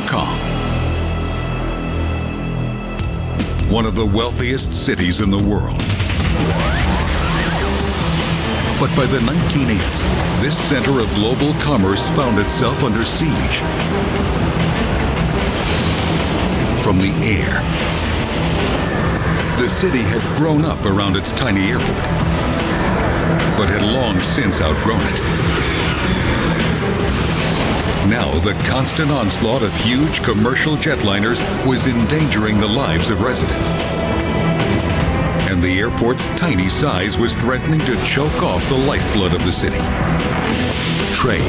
Kong. One of the wealthiest cities in the world. But by the 1980s, this center of global commerce found itself under siege. From the air. The city had grown up around its tiny airport, but had long since outgrown it. Now, the constant onslaught of huge commercial jetliners was endangering the lives of residents. And the airport's tiny size was threatening to choke off the lifeblood of the city. Trade.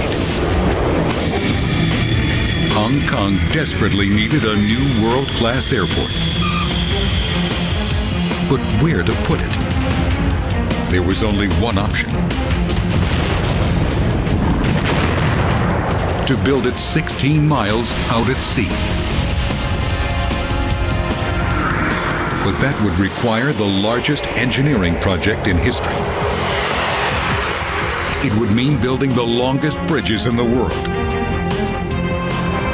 Hong Kong desperately needed a new world-class airport. But where to put it? There was only one option. To build it 16 miles out at sea. But that would require the largest engineering project in history. It would mean building the longest bridges in the world.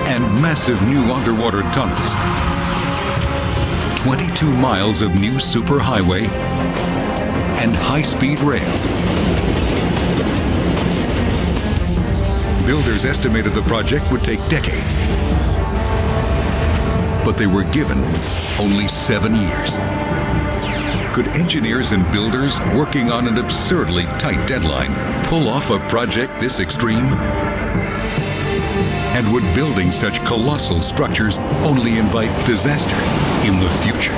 And massive new underwater tunnels. 22 miles of new superhighway and high-speed rail. Builders estimated the project would take decades. But they were given only 7 years. Could engineers and builders working on an absurdly tight deadline pull off a project this extreme? And would building such colossal structures only invite disaster in the future?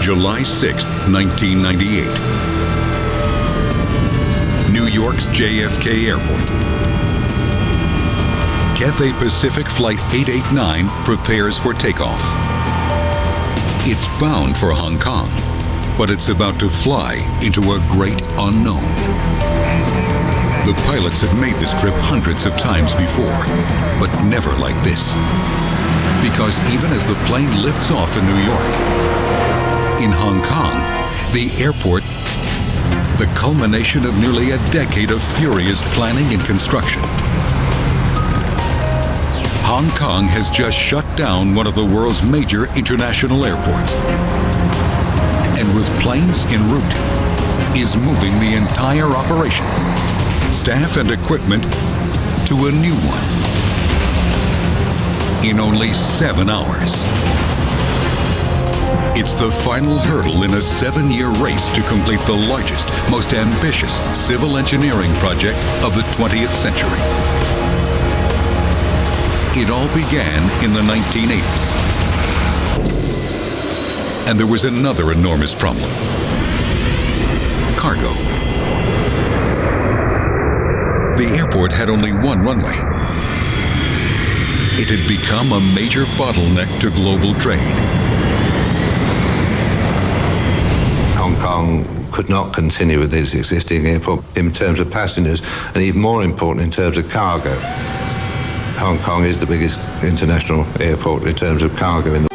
July 6, 1998. New York's JFK Airport. Cathay Pacific Flight 889 prepares for takeoff. It's bound for Hong Kong, but it's about to fly into a great unknown. The pilots have made this trip hundreds of times before, but never like this. Because even as the plane lifts off in New York, in Hong Kong, the airport, the culmination of nearly a decade of furious planning and construction. Hong Kong has just shut down one of the world's major international airports. And with planes en route, is moving the entire operation, staff and equipment, to a new one. In only 7 hours. It's the final hurdle in a 7-year race to complete the largest, most ambitious civil engineering project of the 20th century. It all began in the 1980s. And there was another enormous problem. Cargo. The airport had only one runway. It had become a major bottleneck to global trade. Hong Kong could not continue with its existing airport in terms of passengers, and even more important in terms of cargo. Hong Kong is the biggest international airport in terms of cargo in the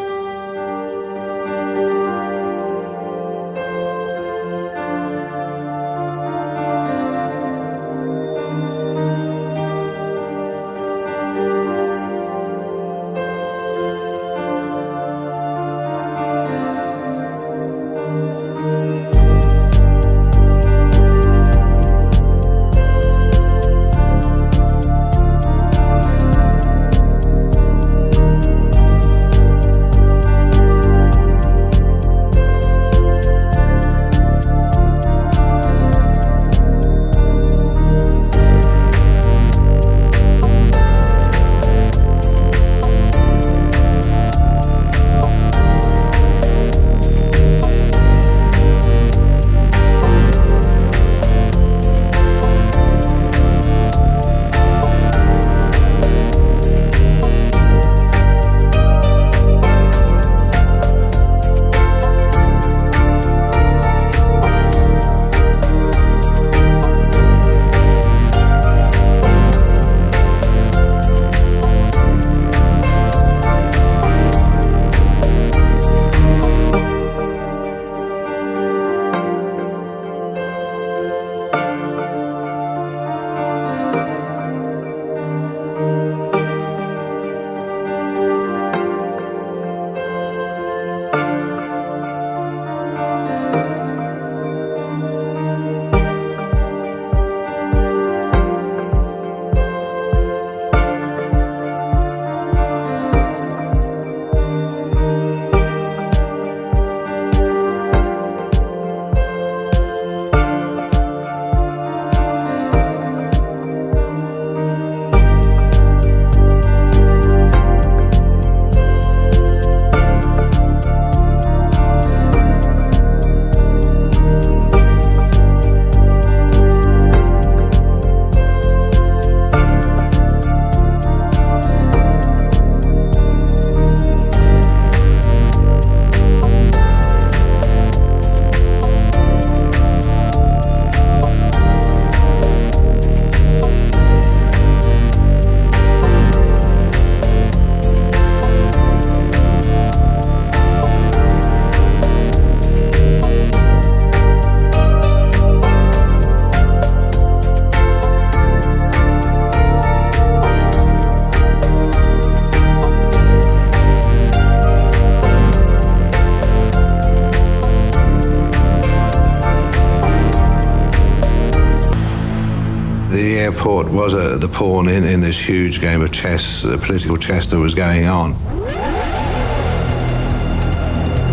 airport was the pawn in this huge game of chess, political chess that was going on.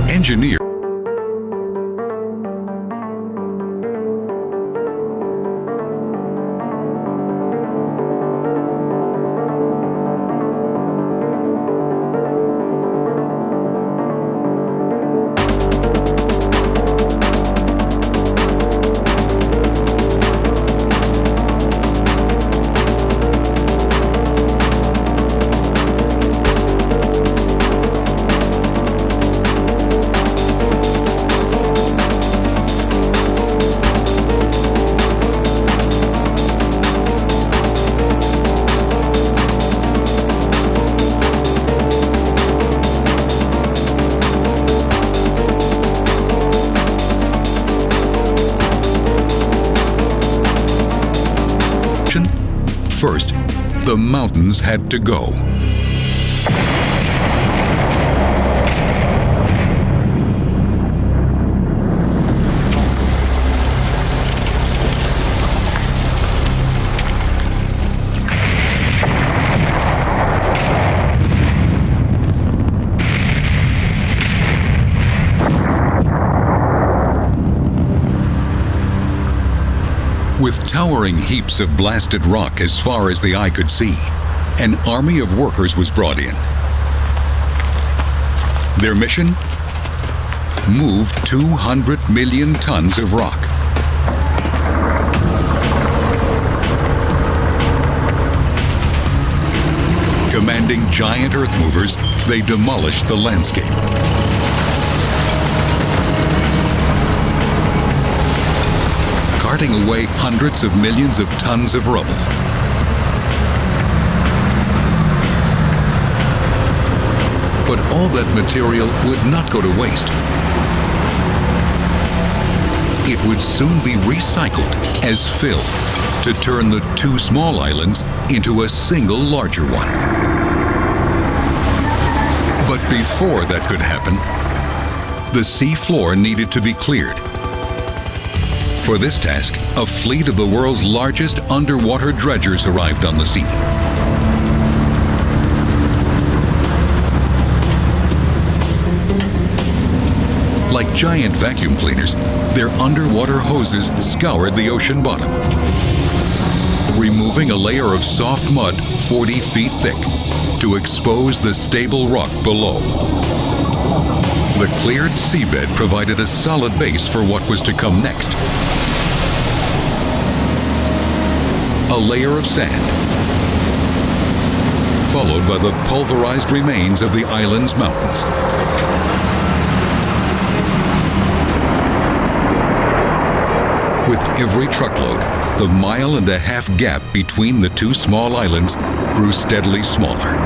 Engineer. First, the mountains had to go. With towering heaps of blasted rock as far as the eye could see, an army of workers was brought in. Their mission? Move 200 million tons of rock. Commanding giant earth movers, they demolished the landscape. Carting away hundreds of millions of tons of rubble. But all that material would not go to waste. It would soon be recycled as fill to turn the two small islands into a single larger one. But before that could happen, the sea floor needed to be cleared. For this task, a fleet of the world's largest underwater dredgers arrived on the scene. Like giant vacuum cleaners, their underwater hoses scoured the ocean bottom, removing a layer of soft mud 40 feet thick to expose the stable rock below. The cleared seabed provided a solid base for what was to come next. A layer of sand, followed by the pulverized remains of the island's mountains. With every truckload, the 1.5-mile gap between the two small islands grew steadily smaller.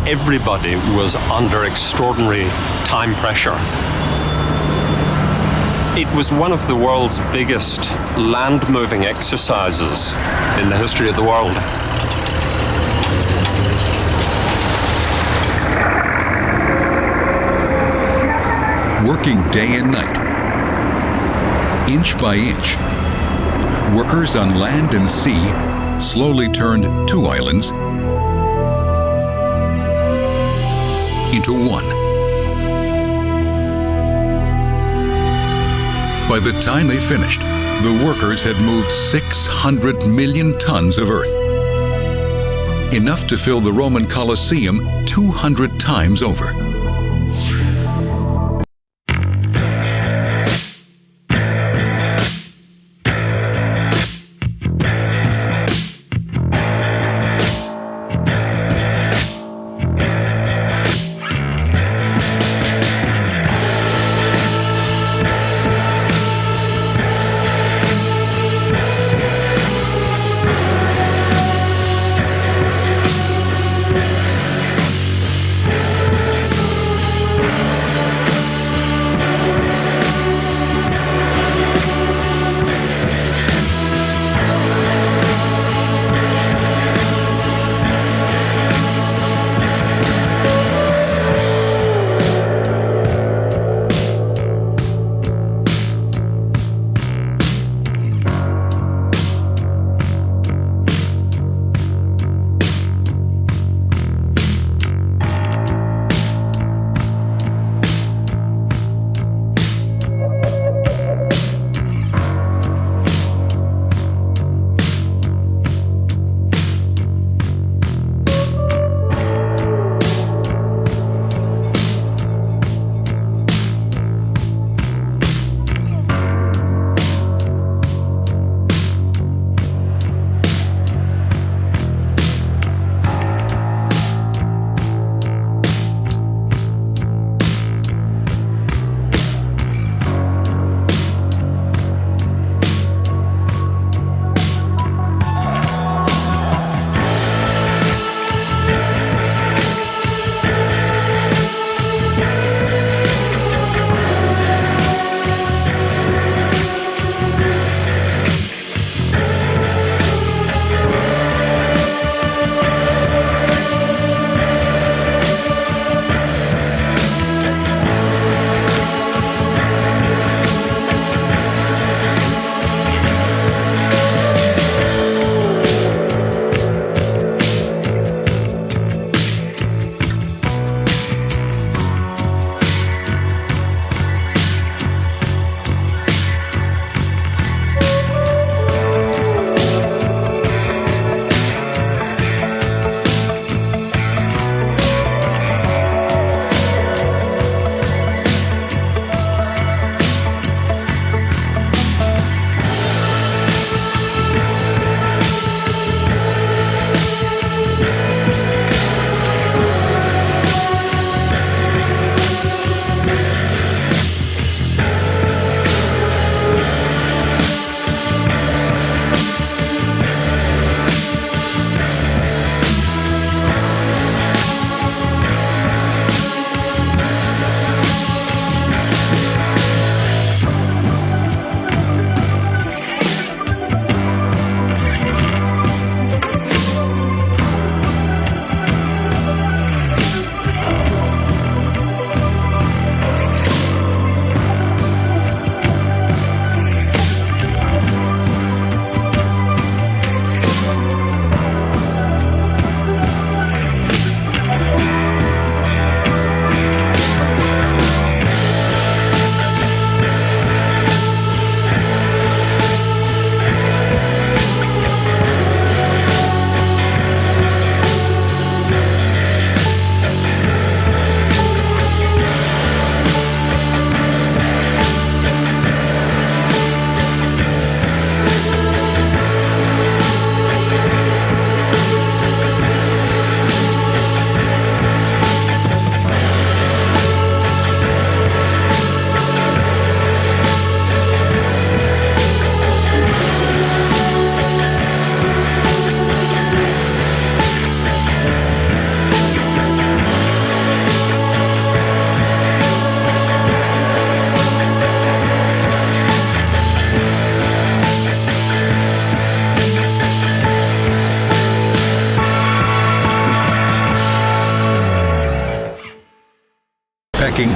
Everybody was under extraordinary time pressure. It was one of the world's biggest land-moving exercises in the history of the world. Working day and night, inch by inch, workers on land and sea slowly turned two islands into one. By the time they finished, the workers had moved 600 million tons of earth, enough to fill the Roman Colosseum 200 times over.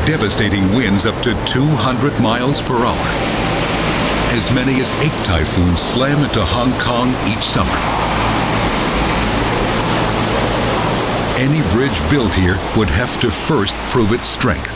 devastating winds up to 200 miles per hour. As many as 8 typhoons slam into Hong Kong each summer. Any bridge built here would have to first prove its strength.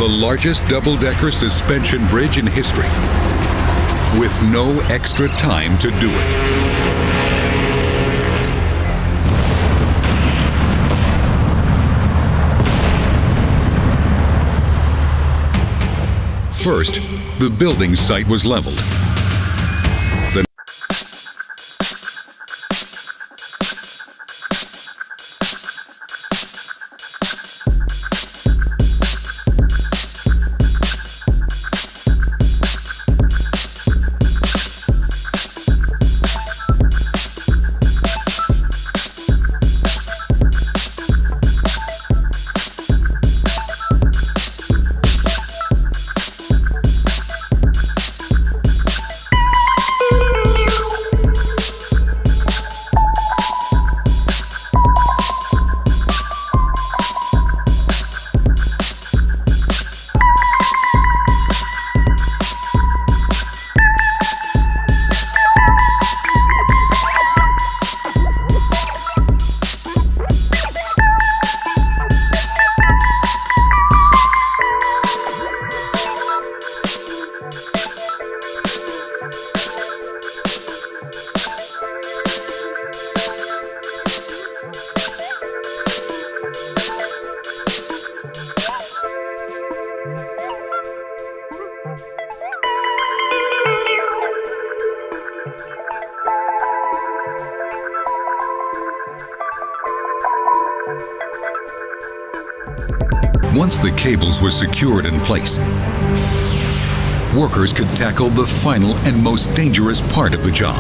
Largest double-decker suspension bridge in history, with no extra time to do it. First, the building site was leveled. Once the cables were secured in place, workers could tackle the final and most dangerous part of the job: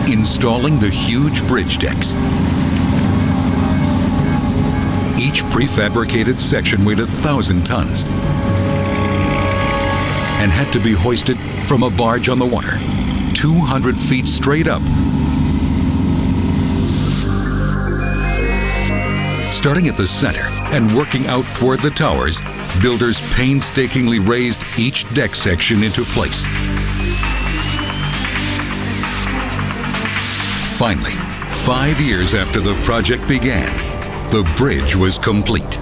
installing the huge bridge decks. Each prefabricated section weighed 1,000 tons and had to be hoisted from a barge on the water, 200 feet straight up. Starting at the center and working out toward the towers, builders painstakingly raised each deck section into place. Finally, 5 years after the project began, the bridge was complete.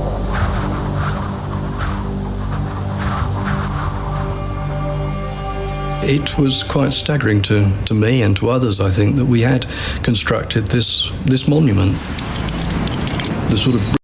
It was quite staggering to me and to others, I think, that we had constructed this monument. The sort of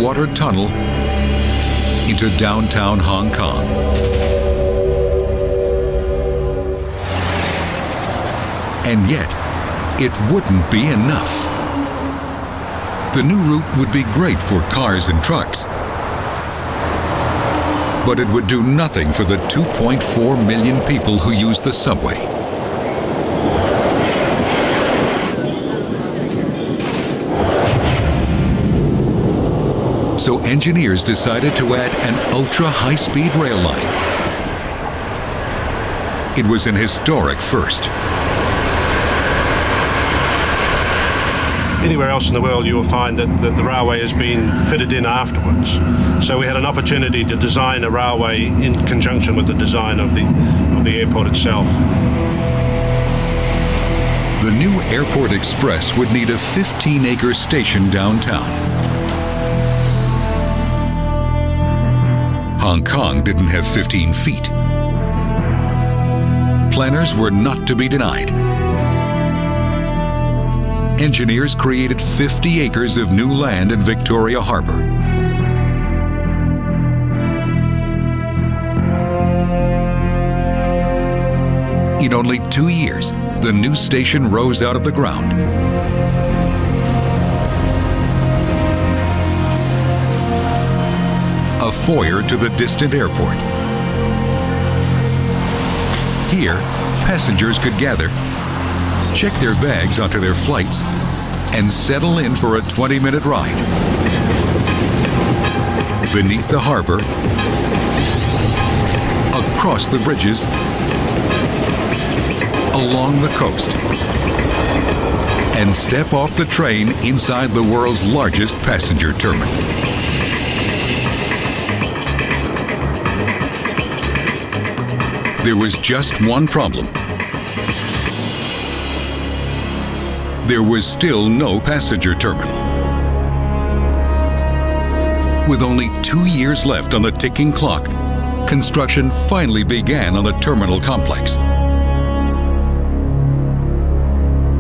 underwater tunnel into downtown Hong Kong. And yet, it wouldn't be enough. The new route would be great for cars and trucks, but it would do nothing for the 2.4 million people who use the subway. So engineers decided to add an ultra-high-speed rail line. It was an historic first. Anywhere else in the world you will find that the railway has been fitted in afterwards. So we had an opportunity to design a railway in conjunction with the design of the airport itself. The new Airport Express would need a 15-acre station downtown. Hong Kong didn't have 15 feet. Planners were not to be denied. Engineers created 50 acres of new land in Victoria Harbour. In only 2 years, the new station rose out of the ground. A foyer to the distant airport. Here, passengers could gather, check their bags onto their flights, and settle in for a 20-minute ride. Beneath the harbor, across the bridges, along the coast, and step off the train inside the world's largest passenger terminal. There was just one problem. There was still no passenger terminal. With only 2 years left on the ticking clock, construction finally began on the terminal complex.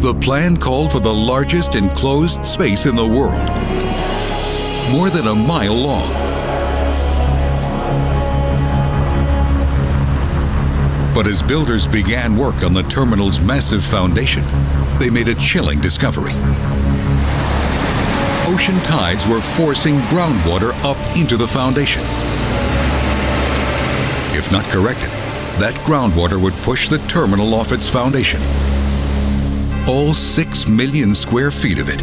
The plan called for the largest enclosed space in the world, more than a mile long. But as builders began work on the terminal's massive foundation, they made a chilling discovery. Ocean tides were forcing groundwater up into the foundation. If not corrected, that groundwater would push the terminal off its foundation. All 6 million square feet of it.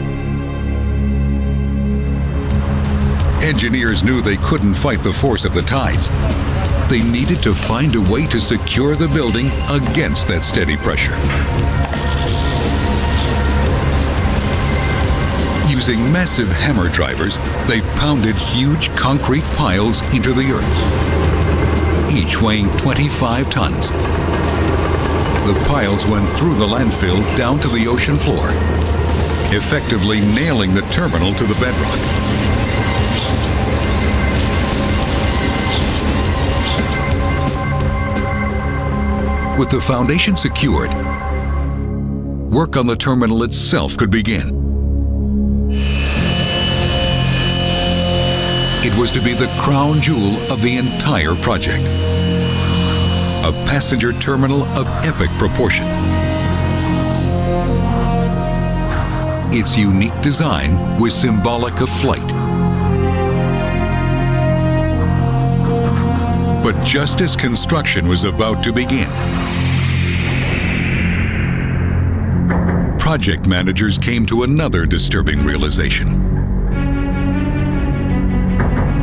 Engineers knew they couldn't fight the force of the tides. They needed to find a way to secure the building against that steady pressure. Using massive hammer drivers, they pounded huge concrete piles into the earth, each weighing 25 tons. The piles went through the landfill down to the ocean floor, effectively nailing the terminal to the bedrock. With the foundation secured, work on the terminal itself could begin. It was to be the crown jewel of the entire project. A passenger terminal of epic proportion. Its unique design was symbolic of flight. But just as construction was about to begin, project managers came to another disturbing realization.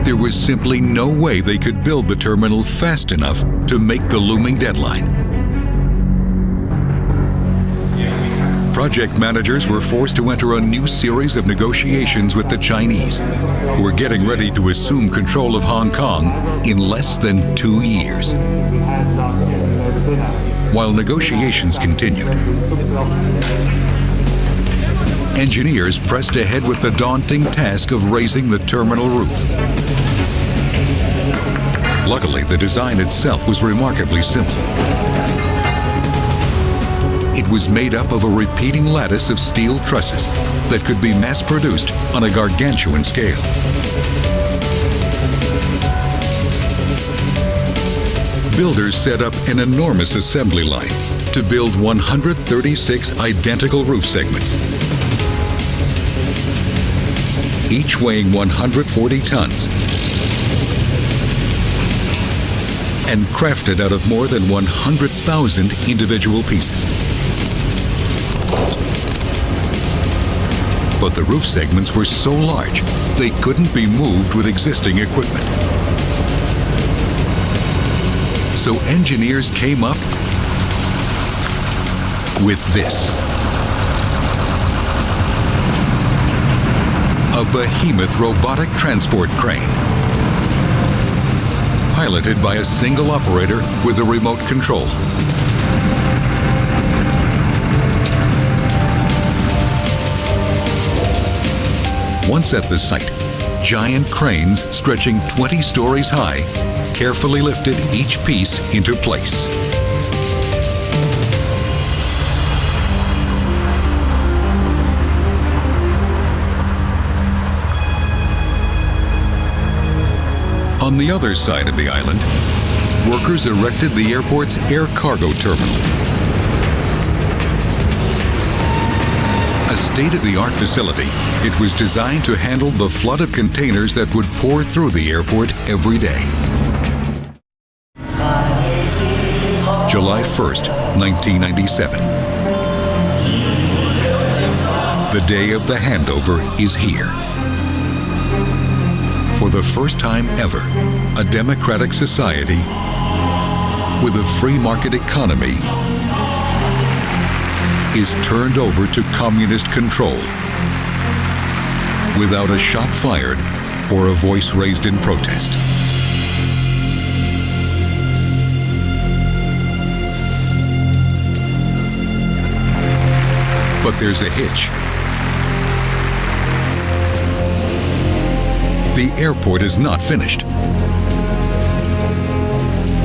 There was simply no way they could build the terminal fast enough to make the looming deadline. Project managers were forced to enter a new series of negotiations with the Chinese, who were getting ready to assume control of Hong Kong in less than 2 years. While negotiations continued, engineers pressed ahead with the daunting task of raising the terminal roof. Luckily, the design itself was remarkably simple. It was made up of a repeating lattice of steel trusses that could be mass-produced on a gargantuan scale. builders set up an enormous assembly line to build 136 identical roof segments, each weighing 140 tons and crafted out of more than 100,000 individual pieces. But the roof segments were so large, they couldn't be moved with existing equipment. So engineers came up with this. A behemoth robotic transport crane, piloted by a single operator with a remote control. Once at the site, giant cranes stretching 20 stories high carefully lifted each piece into place. On the other side of the island, workers erected the airport's air cargo terminal. A state-of-the-art facility, it was designed to handle the flood of containers that would pour through the airport every day. July 1st, 1997. The day of the handover is here. For the first time ever, a democratic society with a free market economy is turned over to communist control without a shot fired or a voice raised in protest. But there's a hitch. The airport is not finished.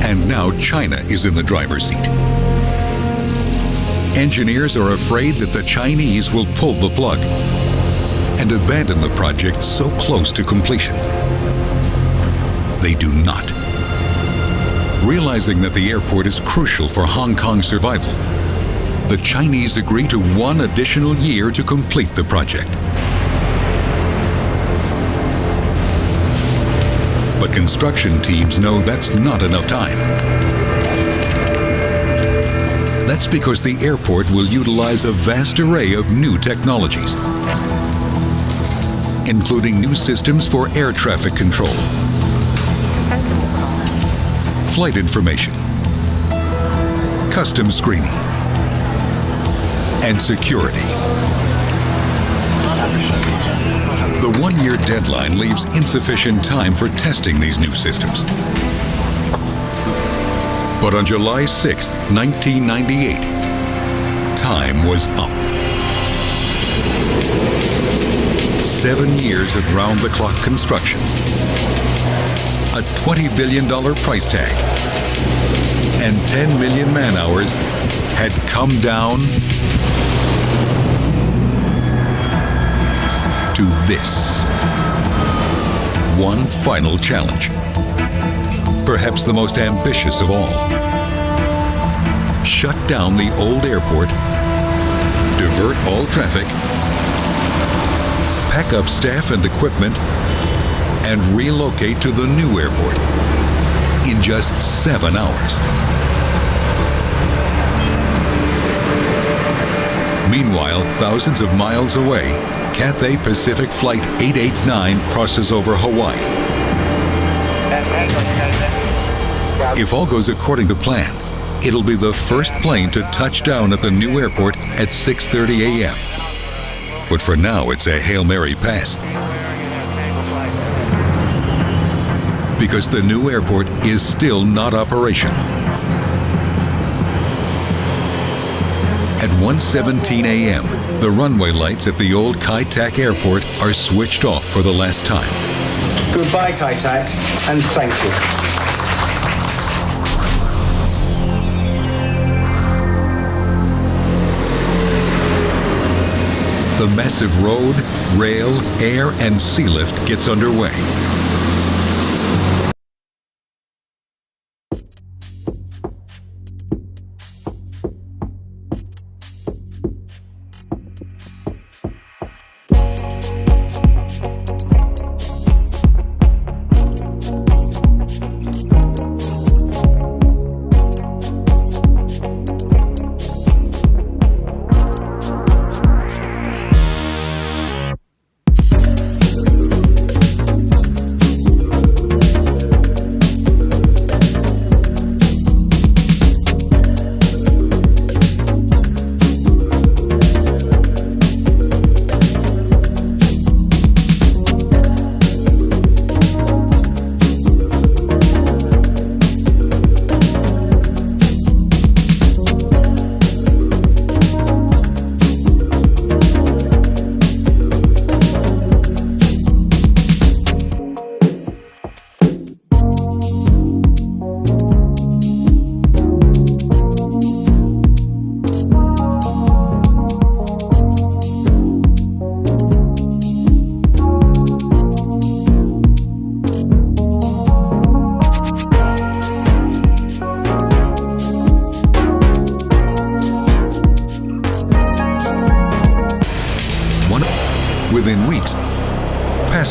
And now China is in the driver's seat. Engineers are afraid that the Chinese will pull the plug and abandon the project so close to completion. They do not. Realizing that the airport is crucial for Hong Kong's survival, the Chinese agree to 1 additional year to complete the project. But construction teams know that's not enough time. That's because the airport will utilize a vast array of new technologies, including new systems for air traffic control, flight information, customs screening, and security. The 1-year deadline leaves insufficient time for testing these new systems. But on July 6, 1998, time was up. 7 years of round-the-clock construction, a $20 billion price tag, and 10 million man-hours had come down to this. One final challenge. Perhaps the most ambitious of all. Shut down the old airport, divert all traffic, pack up staff and equipment, and relocate to the new airport in just 7 hours. Meanwhile, thousands of miles away, Cathay Pacific Flight 889 crosses over Hawaii. If all goes according to plan, it'll be the first plane to touch down at the new airport at 6:30 a.m. But for now, it's a Hail Mary pass. Because the new airport is still not operational. At 1:17 a.m., the runway lights at the old Kai Tak Airport are switched off for the last time. Goodbye, Kai Tak, and thank you. The massive road, rail, air, and sea lift gets underway.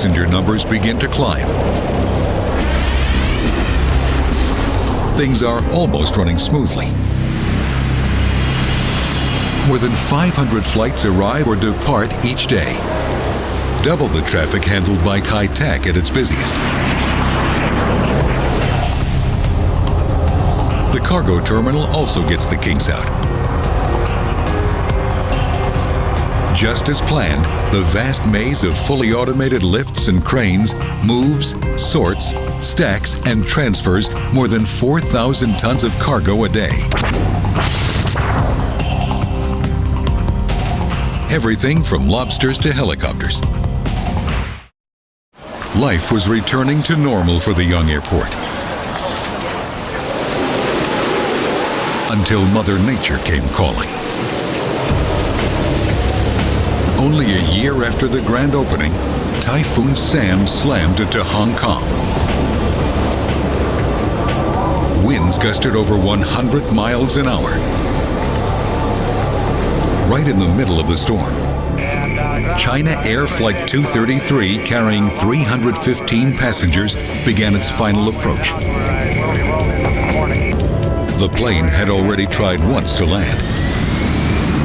passenger numbers begin to climb. Things are almost running smoothly. More than 500 flights arrive or depart each day, double the traffic handled by Kai Tak at its busiest. The cargo terminal also gets the kinks out. Just as planned, the vast maze of fully automated lifts and cranes moves, sorts, stacks, and transfers more than 4,000 tons of cargo a day. Everything from lobsters to helicopters. Life was returning to normal for the young airport. Until Mother Nature came calling. Only a year after the grand opening, Typhoon Sam slammed into Hong Kong. Winds gusted over 100 miles an hour. Right in the middle of the storm, China Air Flight 233, carrying 315 passengers, began its final approach. The plane had already tried once to land,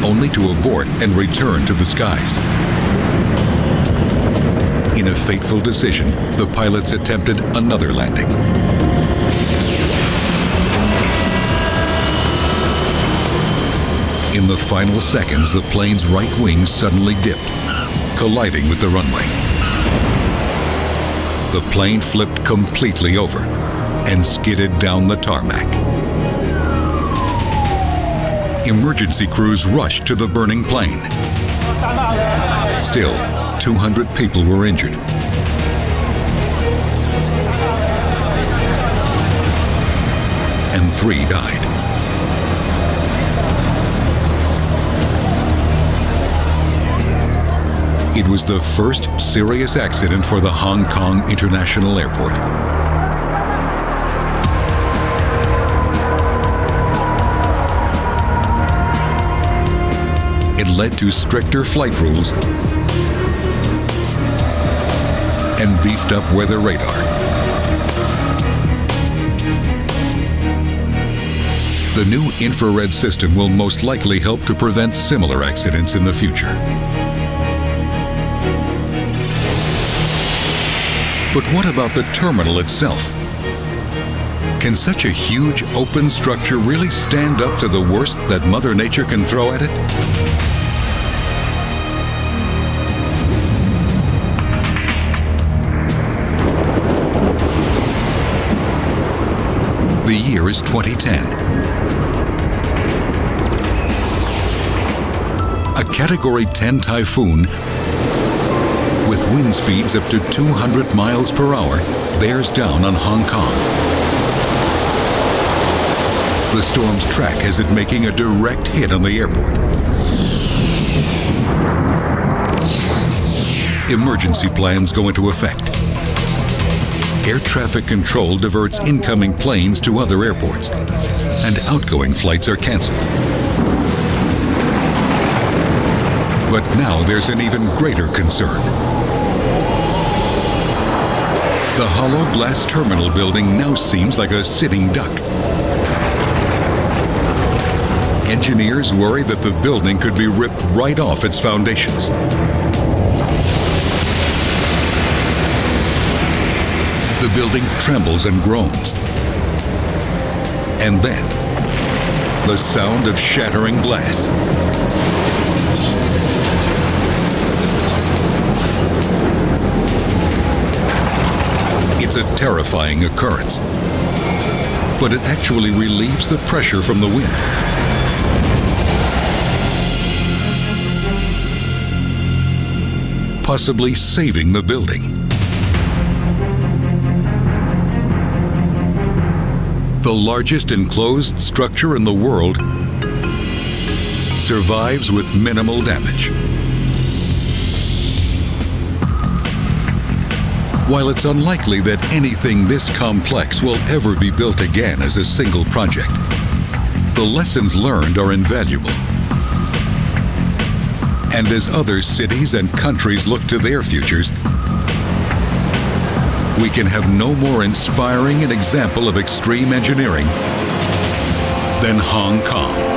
only to abort and return to the skies. In a fateful decision, the pilots attempted another landing. In the final seconds, the plane's right wing suddenly dipped, colliding with the runway. The plane flipped completely over and skidded down the tarmac. Emergency crews rushed to the burning plane. Still, 200 people were injured. And 3 died. It was the first serious accident for the Hong Kong International Airport. It led to stricter flight rules and beefed up weather radar. The new infrared system will most likely help to prevent similar accidents in the future. But what about the terminal itself? Can such a huge open structure really stand up to the worst that Mother Nature can throw at it? The year is 2010. A Category 10 typhoon with wind speeds up to 200 miles per hour bears down on Hong Kong. The storm's track has it making a direct hit on the airport. Emergency plans go into effect. Air traffic control diverts incoming planes to other airports, and outgoing flights are canceled. But now there's an even greater concern. The hollow glass terminal building now seems like a sitting duck. Engineers worry that the building could be ripped right off its foundations. The building trembles and groans. And then, the sound of shattering glass. It's a terrifying occurrence, but it actually relieves the pressure from the wind. Possibly saving the building. The largest enclosed structure in the world survives with minimal damage. While it's unlikely that anything this complex will ever be built again as a single project, the lessons learned are invaluable. And as other cities and countries look to their futures, we can have no more inspiring an example of extreme engineering than Hong Kong.